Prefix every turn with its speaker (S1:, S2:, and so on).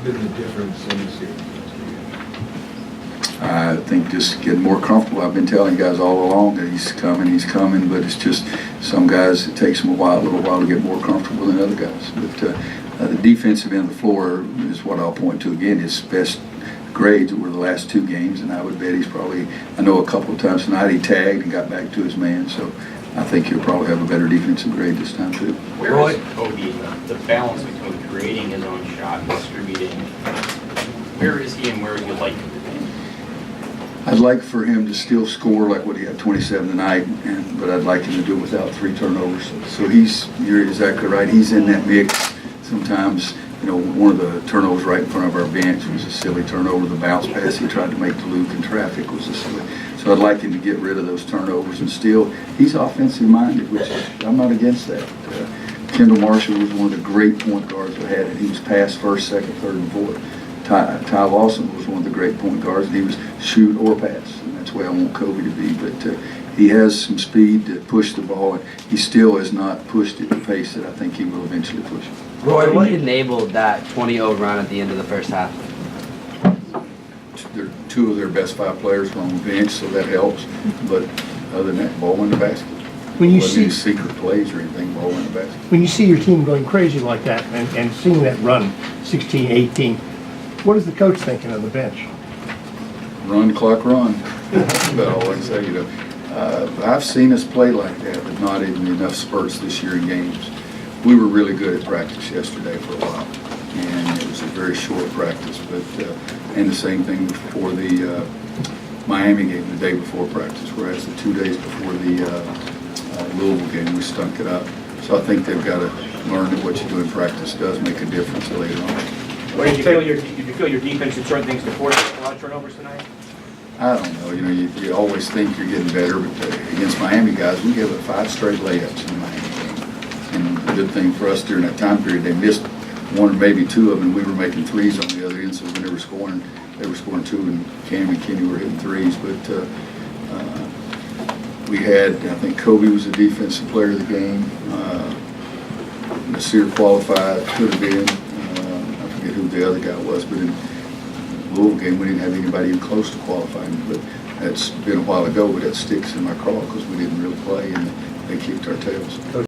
S1: been the difference in this year?
S2: I think just getting more comfortable. I've been telling guys all along that he's coming, but it's just some guys, it takes them a little while to get more comfortable than other guys. But the defensive end of the floor is what I'll point to again. His best grades were the last 2 games, and I would bet he's probably, I know a couple of times tonight he tagged and got back to his man, so I think he'll probably have a better defensive grade this time too.
S3: Where is Kobe in the balance between creating his own shot and distributing? Where is he and where would you like him to be?
S2: I'd like for him to still score like what he had 27 tonight, but I'd like him to do it without 3 turnovers. So you're exactly right. He's in that mix. Sometimes, you know, one of the turnovers right in front of our bench was a silly turnover. The bounce pass he tried to make to Luke in traffic was a silly. So I'd like him to get rid of those turnovers, and still, he's offensive minded, which I'm not against that. Kendall Marshall was one of the great point guards we had, and he was pass first, second, third, and fourth. Ty Lawson was one of the great point guards, and he was shoot or pass, and that's the way I want Kobe to be. But he has some speed to push the ball, and he still has not pushed it at the pace that I think he will eventually push it.
S4: Roy, what enabled that 20-0 run at the end of the first half?
S2: They're 2 of their best 5 players were on the bench, so that helps. But other than that, ball in the basket.
S5: When you
S2: Wasn't
S5: see
S2: any secret plays or anything, ball in the basket.
S5: when you see your team going crazy like that and seeing that run, 16-18, what is the coach thinking on the bench?
S2: Run, clock, run. That's about all I can say. You know, I've seen us play like that, but not in enough spurts this year in games. We were really good at practice yesterday for a while, and it was a very short practice. But and the same thing for the Miami game the day before practice, whereas the 2 days before the Louisville game we stunk it up. So I think they've got to learn that what you do in practice does make a difference later on.
S3: What did you feel your defense did certain things to force a lot of turnovers tonight?
S2: I don't know. You know, you always think you're getting better, but against Miami guys, we gave it 5 straight layups in the Miami game. And the good thing for us during that time period, they missed 1 or maybe 2 of them, and we were making threes on the other end, so when they were scoring 2, and Cam and Kenny were hitting threes. But we had, I think Kobe was the defensive player of the game. Nasir qualified, could have been. I forget who the other guy was, but in the Louisville game, we didn't have anybody even close to qualifying. But that's been a while ago, but that sticks in my craw because we didn't really play, and they kicked our tails.